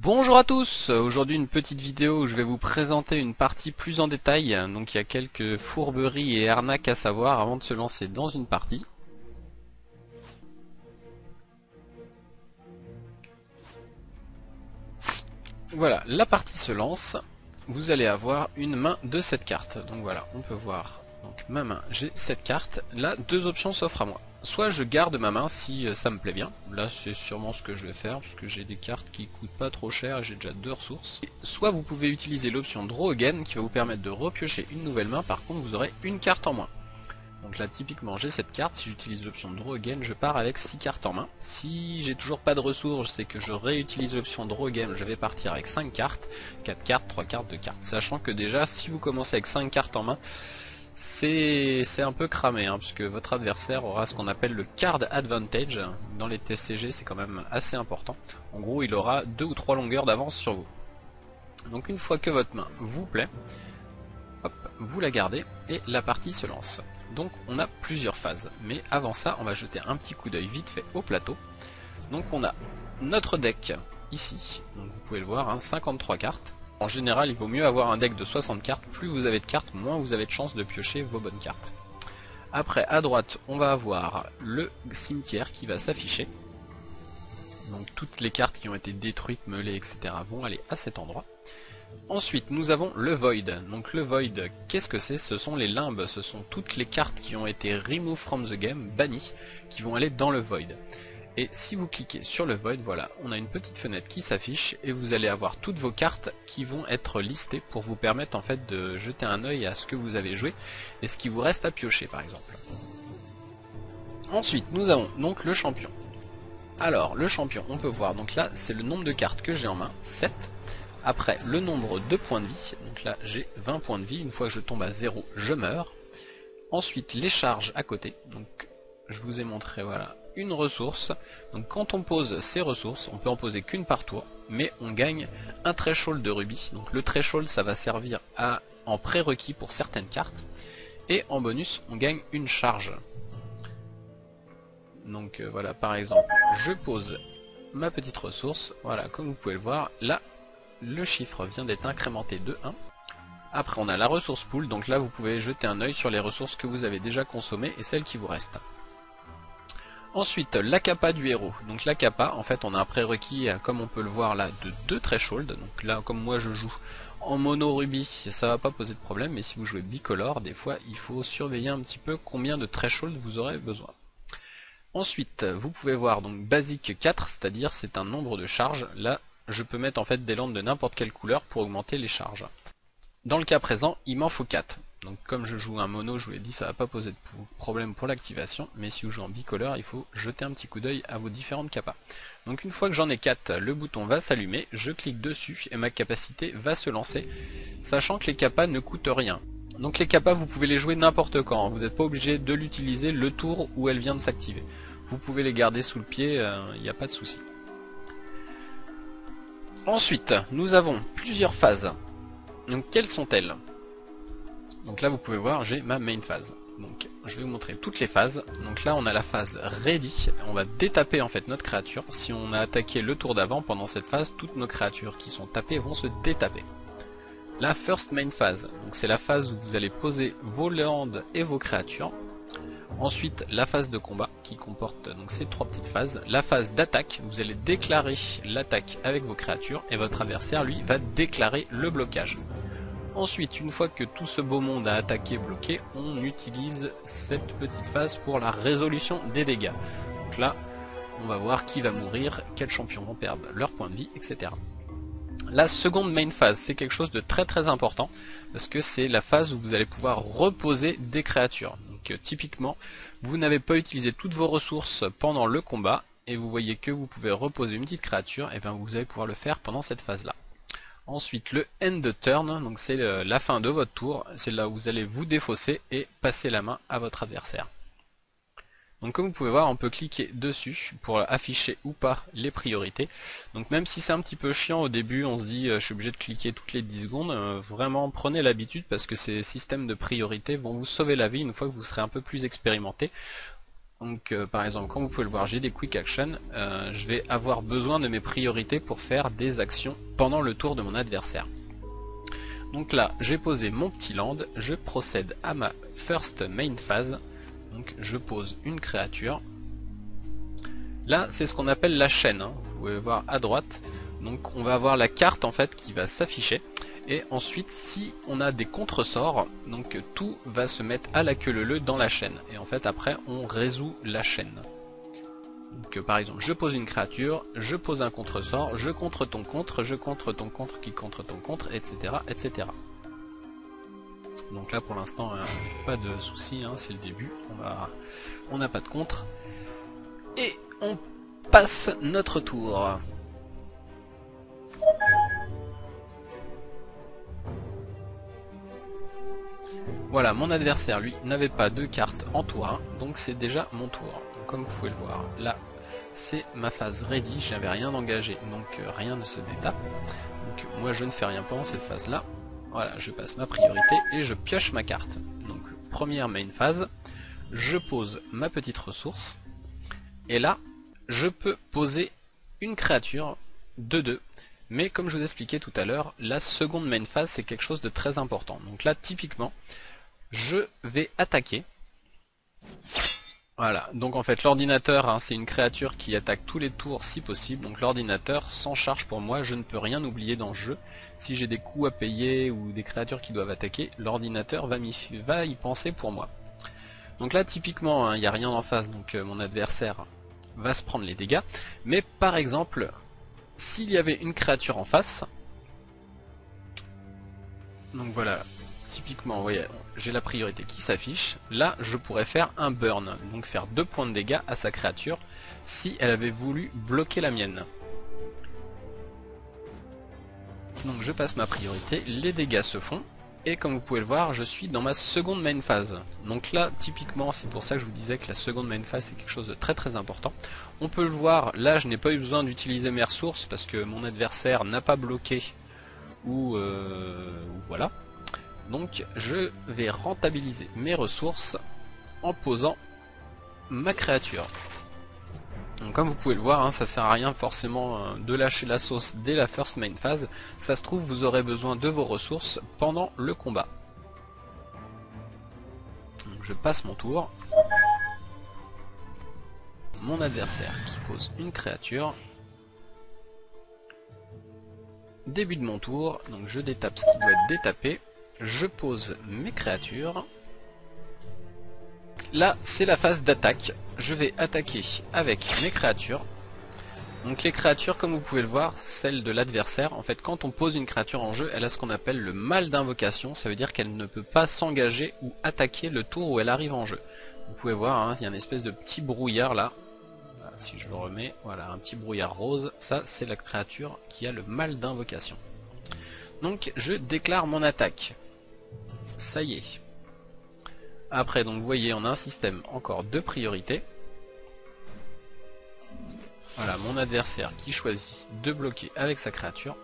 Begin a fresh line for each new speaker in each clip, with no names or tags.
Bonjour à tous, aujourd'hui une petite vidéo où je vais vous présenter une partie plus en détail. Donc il y a quelques fourberies et arnaques à savoir avant de se lancer dans une partie. Voilà, la partie se lance. Vous allez avoir une main de 7 cartes. Donc voilà, on peut voir. Donc ma main, j'ai 7 cartes. Là, deux options s'offrent à moi. Soit je garde ma main si ça me plaît bien. Là, c'est sûrement ce que je vais faire parce que j'ai des cartes qui coûtent pas trop cher et j'ai déjà deux ressources. Soit vous pouvez utiliser l'option Draw Again qui va vous permettre de repiocher une nouvelle main. Par contre, vous aurez une carte en moins. Donc là typiquement j'ai cette carte, si j'utilise l'option Draw Again, je pars avec 6 cartes en main. Si j'ai toujours pas de ressources, c'est que je réutilise l'option Draw Again, je vais partir avec 5 cartes, 4 cartes, 3 cartes, 2 cartes. Sachant que déjà si vous commencez avec 5 cartes en main, c'est un peu cramé, hein, puisque votre adversaire aura ce qu'on appelle le Card Advantage. Dans les TCG c'est quand même assez important. En gros il aura 2 ou 3 longueurs d'avance sur vous. Donc une fois que votre main vous plaît, hop, vous la gardez et la partie se lance. Donc on a plusieurs phases, mais avant ça on va jeter un petit coup d'œil vite fait au plateau. Donc on a notre deck ici, donc vous pouvez le voir, hein, 53 cartes. En général il vaut mieux avoir un deck de 60 cartes, plus vous avez de cartes, moins vous avez de chances de piocher vos bonnes cartes. Après à droite on va avoir le cimetière qui va s'afficher. Donc toutes les cartes qui ont été détruites, meulées, etc. vont aller à cet endroit. Ensuite nous avons le Void. Donc le Void, qu'est-ce que c'est? Ce sont les limbes, ce sont toutes les cartes qui ont été remove from the game, bannies, qui vont aller dans le Void. Et si vous cliquez sur le Void, voilà, on a une petite fenêtre qui s'affiche et vous allez avoir toutes vos cartes qui vont être listées pour vous permettre en fait de jeter un œil à ce que vous avez joué et ce qui vous reste à piocher par exemple. Ensuite nous avons donc le champion. Alors le champion, on peut voir, donc là c'est le nombre de cartes que j'ai en main, 7. Après le nombre de points de vie, donc là j'ai 20 points de vie, une fois que je tombe à 0 je meurs. Ensuite les charges à côté, donc je vous ai montré voilà une ressource. Donc quand on pose ces ressources, on peut en poser qu'une par tour, mais on gagne un threshold de rubis. Donc le threshold ça va servir en prérequis pour certaines cartes, et en bonus on gagne une charge. Donc voilà, par exemple je pose ma petite ressource, voilà comme vous pouvez le voir, là le chiffre vient d'être incrémenté de 1. Après on a la ressource pool, donc là vous pouvez jeter un œil sur les ressources que vous avez déjà consommées et celles qui vous restent. Ensuite l'AKPA du héros, donc l'AKPA en fait on a un prérequis comme on peut le voir là de 2 thresholds, donc là comme moi je joue en mono rubis ça va pas poser de problème, mais si vous jouez bicolore des fois il faut surveiller un petit peu combien de thresholds vous aurez besoin. Ensuite vous pouvez voir donc basique 4, c'est-à-dire c'est un nombre de charges, là je peux mettre en fait des lampes de n'importe quelle couleur pour augmenter les charges. Dans le cas présent, il m'en faut 4. Donc comme je joue un mono, je vous l'ai dit, ça va pas poser de problème pour l'activation, mais si vous jouez en bicolore, il faut jeter un petit coup d'œil à vos différentes capas. Donc une fois que j'en ai 4, le bouton va s'allumer, je clique dessus et ma capacité va se lancer, sachant que les capas ne coûtent rien. Donc les capas, vous pouvez les jouer n'importe quand, vous n'êtes pas obligé de l'utiliser le tour où elle vient de s'activer. Vous pouvez les garder sous le pied, il n'y a pas de souci. Ensuite, nous avons plusieurs phases. Donc quelles sont-elles? Donc là vous pouvez voir j'ai ma main phase. Donc je vais vous montrer toutes les phases. Donc là on a la phase ready, on va détaper en fait notre créature. Si on a attaqué le tour d'avant, pendant cette phase, toutes nos créatures qui sont tapées vont se détaper. La first main phase, donc c'est la phase où vous allez poser vos landes et vos créatures. Ensuite la phase de combat qui comporte donc ces 3 petites phases. La phase d'attaque, vous allez déclarer l'attaque avec vos créatures et votre adversaire lui va déclarer le blocage. Ensuite, une fois que tout ce beau monde a attaqué bloqué, on utilise cette petite phase pour la résolution des dégâts. Donc là, on va voir qui va mourir, quels champions vont perdre leur point de vie, etc. La seconde main phase, c'est quelque chose de très très important, parce que c'est la phase où vous allez pouvoir reposer des créatures. Donc typiquement, vous n'avez pas utilisé toutes vos ressources pendant le combat, et vous voyez que vous pouvez reposer une petite créature, et bien vous allez pouvoir le faire pendant cette phase-là. Ensuite le end turn, donc c'est la fin de votre tour, c'est là où vous allez vous défausser et passer la main à votre adversaire. Donc comme vous pouvez voir, on peut cliquer dessus pour afficher ou pas les priorités. Donc même si c'est un petit peu chiant au début, on se dit je suis obligé de cliquer toutes les 10 secondes, vraiment prenez l'habitude parce que ces systèmes de priorité vont vous sauver la vie une fois que vous serez un peu plus expérimenté. Donc par exemple, comme vous pouvez le voir, j'ai des quick action, je vais avoir besoin de mes priorités pour faire des actions pendant le tour de mon adversaire. Donc là, j'ai posé mon petit land, je procède à ma first main phase, donc je pose une créature. Là, c'est ce qu'on appelle la chaîne, hein. Vous pouvez voir à droite, donc on va avoir la carte en fait qui va s'afficher. Et ensuite, si on a des contresorts, donc tout va se mettre à la queue leu dans la chaîne. Et en fait, après, on résout la chaîne. Donc par exemple, je pose une créature, je pose un contresort, je contre ton contre, je contre ton contre qui contre ton contre, etc. etc. Donc là, pour l'instant, pas de souci, hein, c'est le début. On n'a pas de contre. Et on passe notre tour. Voilà, mon adversaire, lui, n'avait pas de carte en tour 1, donc c'est déjà mon tour. Donc, comme vous pouvez le voir, là, c'est ma phase ready, je n'avais rien engagé, donc rien ne se détape. Donc moi, je ne fais rien pendant cette phase-là. Voilà, je passe ma priorité et je pioche ma carte. Donc, première main phase, je pose ma petite ressource, et là, je peux poser une créature de 2. Mais comme je vous expliquais tout à l'heure, la seconde main phase, c'est quelque chose de très important. Donc là, typiquement, je vais attaquer. Voilà, donc en fait l'ordinateur, hein, c'est une créature qui attaque tous les tours si possible. Donc l'ordinateur s'en charge pour moi, je ne peux rien oublier dans le jeu. Si j'ai des coups à payer ou des créatures qui doivent attaquer, l'ordinateur va y penser pour moi. Donc là typiquement, il n'y a rien en face, donc mon adversaire va se prendre les dégâts. Mais par exemple, s'il y avait une créature en face, donc voilà, typiquement, vous voyez, j'ai la priorité qui s'affiche. Là, je pourrais faire un burn, donc faire 2 points de dégâts à sa créature si elle avait voulu bloquer la mienne. Donc je passe ma priorité, les dégâts se font, et comme vous pouvez le voir, je suis dans ma seconde main phase. Donc là, typiquement, c'est pour ça que je vous disais que la seconde main phase c'est quelque chose de très très important. On peut le voir, là je n'ai pas eu besoin d'utiliser mes ressources parce que mon adversaire n'a pas bloqué ou voilà. Donc je vais rentabiliser mes ressources en posant ma créature. Donc comme vous pouvez le voir, hein, ça sert à rien forcément de lâcher la sauce dès la first main phase. Ça se trouve, vous aurez besoin de vos ressources pendant le combat. Donc je passe mon tour. Mon adversaire qui pose une créature. Début de mon tour, donc je détape ce qui doit être détapé. Je pose mes créatures. Là, c'est la phase d'attaque. Je vais attaquer avec mes créatures. Donc les créatures, comme vous pouvez le voir, celles de l'adversaire, en fait, quand on pose une créature en jeu, elle a ce qu'on appelle le mal d'invocation. Ça veut dire qu'elle ne peut pas s'engager ou attaquer le tour où elle arrive en jeu. Vous pouvez voir, hein, il y a une espèce de petit brouillard là. Voilà, si je le remets, voilà, un petit brouillard rose. Ça, c'est la créature qui a le mal d'invocation. Donc, je déclare mon attaque. Ça y est. Après, donc vous voyez, on a un système encore de priorité. Voilà, mon adversaire qui choisit de bloquer avec sa créature.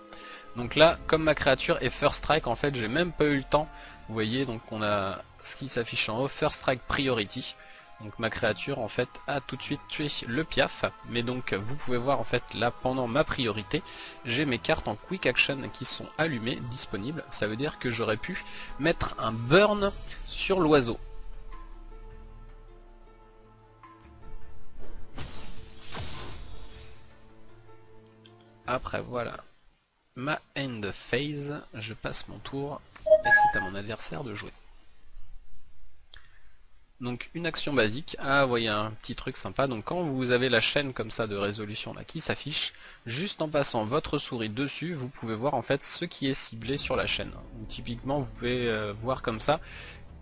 Donc là, comme ma créature est first strike, en fait, j'ai même pas eu le temps. Vous voyez, donc on a ce qui s'affiche en haut, first strike priority. Donc ma créature, en fait, a tout de suite tué le piaf. Mais donc, vous pouvez voir, en fait, là, pendant ma priorité, j'ai mes cartes en quick action qui sont allumées, disponibles. Ça veut dire que j'aurais pu mettre un burn sur l'oiseau. Après voilà, ma end phase, je passe mon tour et c'est à mon adversaire de jouer. Donc une action basique, ah vous voyez un petit truc sympa, donc quand vous avez la chaîne comme ça de résolution là qui s'affiche, juste en passant votre souris dessus, vous pouvez voir en fait ce qui est ciblé sur la chaîne. Donc, typiquement vous pouvez voir comme ça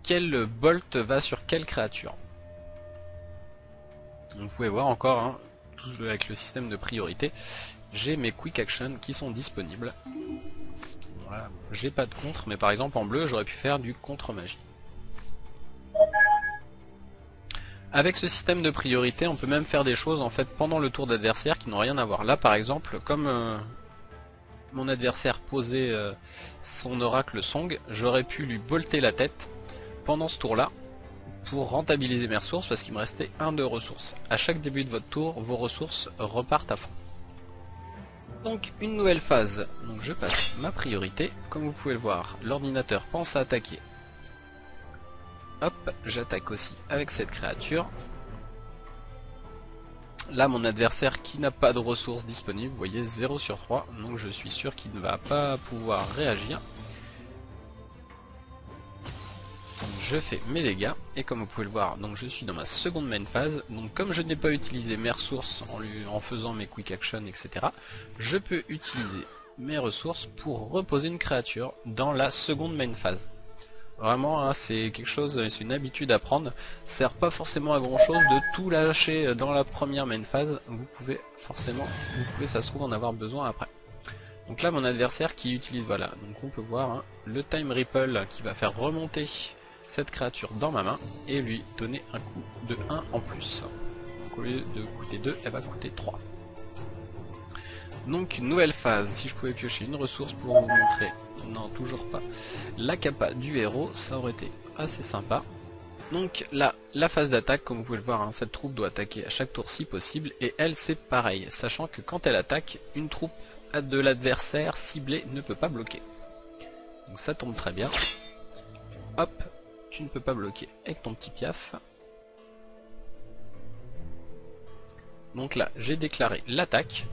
quel bolt va sur quelle créature. Donc, vous pouvez voir encore, hein, avec le système de priorité, j'ai mes quick actions qui sont disponibles. Voilà. J'ai pas de contre, mais par exemple en bleu j'aurais pu faire du contre magie. Avec ce système de priorité, on peut même faire des choses en fait pendant le tour d'adversaire qui n'ont rien à voir. Là par exemple, comme mon adversaire posait son oracle song, j'aurais pu lui bolter la tête pendant ce tour là pour rentabiliser mes ressources parce qu'il me restait 1 de ressources. À chaque début de votre tour, vos ressources repartent à fond. Donc une nouvelle phase, donc je passe ma priorité. Comme vous pouvez le voir, l'ordinateur pense à attaquer. Hop, j'attaque aussi avec cette créature. Là mon adversaire qui n'a pas de ressources disponibles, vous voyez 0 sur 3, donc je suis sûr qu'il ne va pas pouvoir réagir. Donc je fais mes dégâts, et comme vous pouvez le voir, donc je suis dans ma seconde main phase, donc comme je n'ai pas utilisé mes ressources en faisant mes quick action, etc., je peux utiliser mes ressources pour reposer une créature dans la seconde main phase. Vraiment, hein, c'est quelque chose, c'est une habitude à prendre. Ça sert pas forcément à grand chose de tout lâcher dans la première main phase. Vous pouvez, ça se trouve, en avoir besoin après. Donc là, mon adversaire qui utilise, voilà, donc on peut voir hein, le Time Ripple qui va faire remonter cette créature dans ma main et lui donner un coup de 1 en plus. Donc au lieu de coûter 2, elle va coûter 3. Donc nouvelle phase, si je pouvais piocher une ressource pour vous montrer, non toujours pas, la capa du héros, ça aurait été assez sympa. Donc là, la phase d'attaque, comme vous pouvez le voir, hein, cette troupe doit attaquer à chaque tour si possible, et elle c'est pareil, sachant que quand elle attaque, une troupe de l'adversaire ciblée ne peut pas bloquer. Donc ça tombe très bien. Hop, tu ne peux pas bloquer avec ton petit piaf. Donc là, j'ai déclaré l'attaque.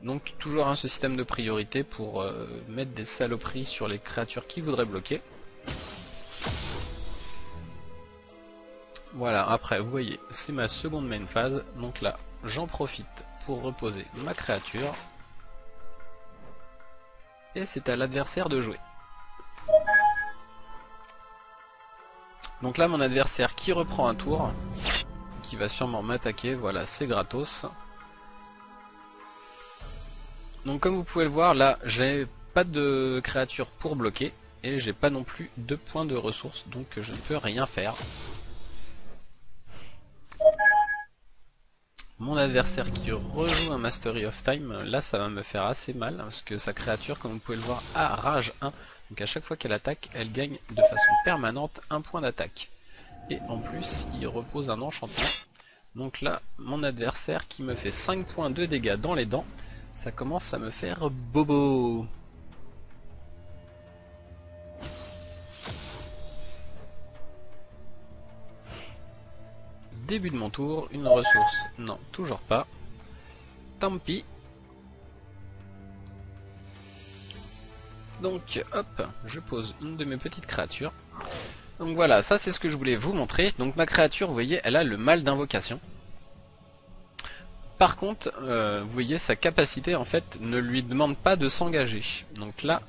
Donc toujours ce système de priorité pour mettre des saloperies sur les créatures qui voudraient bloquer. Voilà, après vous voyez, c'est ma seconde main phase. Donc là, j'en profite pour reposer ma créature. Et c'est à l'adversaire de jouer. Donc là, mon adversaire qui reprend un tour, qui va sûrement m'attaquer, voilà, c'est gratos. Donc comme vous pouvez le voir, là j'ai pas de créature pour bloquer et j'ai pas non plus de points de ressources, donc je ne peux rien faire. Mon adversaire qui rejoue un Mastery of Time, là ça va me faire assez mal parce que sa créature, comme vous pouvez le voir, a rage 1. Donc à chaque fois qu'elle attaque, elle gagne de façon permanente un point d'attaque. Et en plus, il repose un enchantement. Donc là, mon adversaire qui me fait 5 points de dégâts dans les dents, ça commence à me faire bobo. Début de mon tour, une ressource. Non, toujours pas. Tant pis. Donc hop, je pose une de mes petites créatures. Donc voilà, ça c'est ce que je voulais vous montrer. Donc ma créature, vous voyez, elle a le mal d'invocation. Par contre, vous voyez, sa capacité en fait ne lui demande pas de s'engager. Donc là,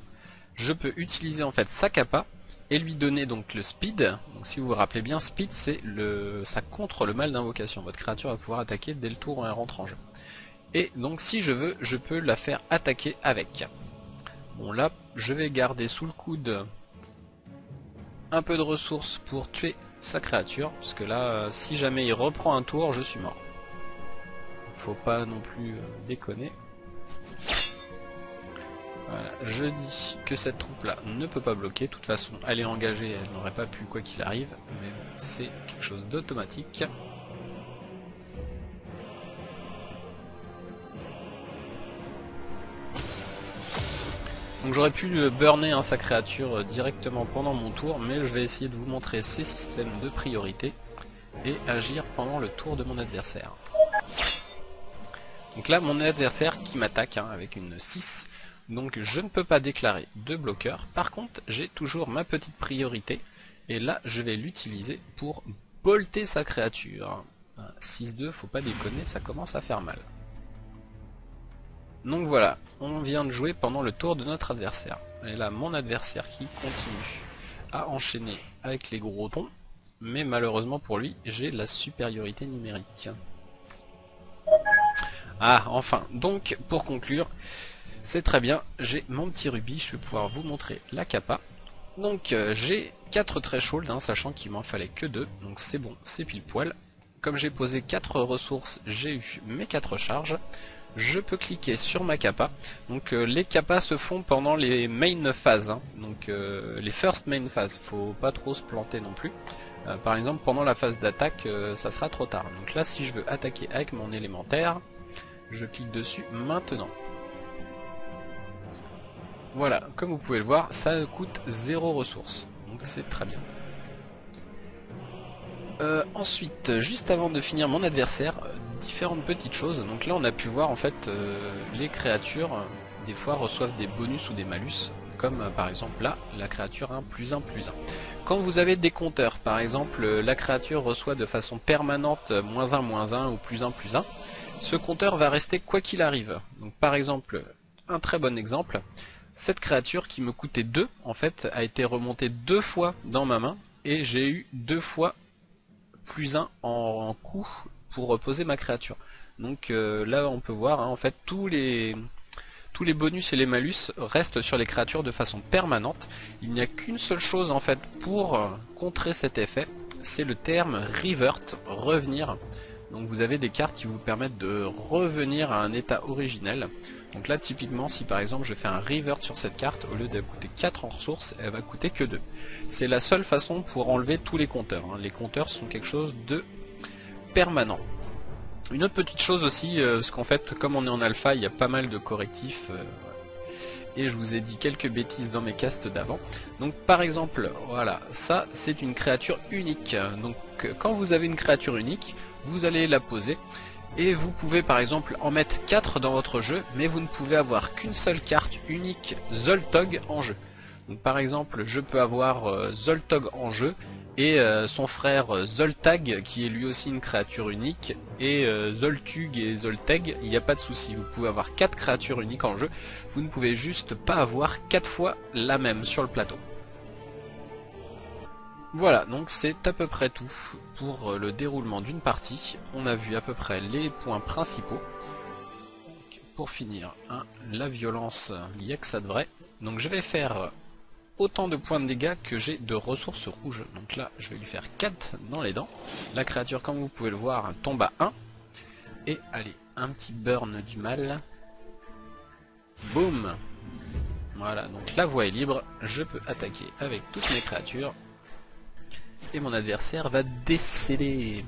je peux utiliser en fait sa capa et lui donner donc le speed. Donc si vous vous rappelez bien, speed c'est ça contre le mal d'invocation. Votre créature va pouvoir attaquer dès le tour où elle rentre en jeu. Et donc si je veux, je peux la faire attaquer avec. Bon là, je vais garder sous le coude un peu de ressources pour tuer sa créature, parce que là, si jamais il reprend un tour, je suis mort. Faut pas non plus déconner. Voilà, je dis que cette troupe là ne peut pas bloquer, de toute façon elle est engagée, elle n'aurait pas pu quoi qu'il arrive, mais bon, c'est quelque chose d'automatique. Donc j'aurais pu burner sa créature directement pendant mon tour, mais je vais essayer de vous montrer ces systèmes de priorité et agir pendant le tour de mon adversaire. Donc là mon adversaire qui m'attaque avec une 6, donc je ne peux pas déclarer de bloqueur. Par contre j'ai toujours ma petite priorité et là je vais l'utiliser pour bolter sa créature. 6-2, faut pas déconner, ça commence à faire mal. Donc voilà, on vient de jouer pendant le tour de notre adversaire. Et là mon adversaire qui continue à enchaîner avec les gros tons, mais malheureusement pour lui j'ai la supériorité numérique. Ah enfin, donc pour conclure, c'est très bien, j'ai mon petit rubis, je vais pouvoir vous montrer la capa. Donc j'ai 4 thresholds, sachant qu'il m'en fallait que 2, donc c'est bon, c'est pile poil. Comme j'ai posé 4 ressources, j'ai eu mes 4 charges. Je peux cliquer sur ma capa. Donc les capas se font pendant les main phases, donc les first main phases, faut pas trop se planter non plus. Par exemple pendant la phase d'attaque ça sera trop tard. Donc là si je veux attaquer avec mon élémentaire, je clique dessus maintenant. Voilà, comme vous pouvez le voir, ça coûte 0 ressources, donc c'est très bien. Ensuite, juste avant de finir mon adversaire, différentes petites choses. Donc là on a pu voir en fait les créatures des fois reçoivent des bonus ou des malus, comme par exemple là, la créature 1 +1 +1. Quand vous avez des compteurs, par exemple la créature reçoit de façon permanente -1 -1 ou +1 +1, ce compteur va rester quoi qu'il arrive. Donc par exemple, un très bon exemple, cette créature qui me coûtait 2 en fait a été remontée 2 fois dans ma main et j'ai eu 2 fois +1 en coup pour reposer ma créature. Donc là on peut voir en fait tous les bonus et les malus restent sur les créatures de façon permanente. Il n'y a qu'une seule chose en fait pour contrer cet effet, c'est le terme revert, revenir. Donc vous avez des cartes qui vous permettent de revenir à un état originel. Donc là typiquement si par exemple je fais un revert sur cette carte, au lieu de coûter 4 en ressources, elle va coûter que 2. C'est la seule façon pour enlever tous les compteurs. Les compteurs sont quelque chose de permanent. Une autre petite chose aussi, parce qu'en fait comme on est en alpha il y a pas mal de correctifs. Et je vous ai dit quelques bêtises dans mes castes d'avant. Donc par exemple, voilà, ça c'est une créature unique. Donc quand vous avez une créature unique, vous allez la poser. Et vous pouvez par exemple en mettre 4 dans votre jeu, mais vous ne pouvez avoir qu'une seule carte unique Zoltog en jeu. Donc par exemple, je peux avoir Zoltog en jeu, et son frère Zoltag qui est lui aussi une créature unique, et Zoltug et Zolteg, il n'y a pas de souci, vous pouvez avoir 4 créatures uniques en jeu, vous ne pouvez juste pas avoir 4 fois la même sur le plateau. Voilà, donc c'est à peu près tout pour le déroulement d'une partie. On a vu à peu près les points principaux. Donc, pour finir, la violence, il n'y a que ça de vrai. Donc je vais faire autant de points de dégâts que j'ai de ressources rouges. Donc là, je vais lui faire 4 dans les dents. La créature, comme vous pouvez le voir, tombe à 1. Et allez, un petit burn du mal. Boum! Voilà, donc la voie est libre. Je peux attaquer avec toutes mes créatures. Et mon adversaire va décéder.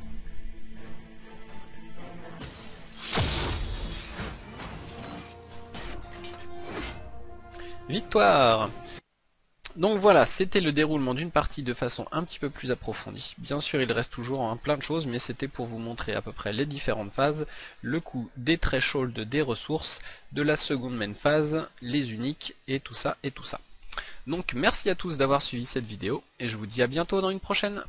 Victoire! Donc voilà, c'était le déroulement d'une partie de façon un petit peu plus approfondie. Bien sûr, il reste toujours plein de choses, mais c'était pour vous montrer à peu près les différentes phases, le coût des thresholds des ressources, de la seconde main phase, les uniques, et tout ça, et tout ça. Donc merci à tous d'avoir suivi cette vidéo, et je vous dis à bientôt dans une prochaine.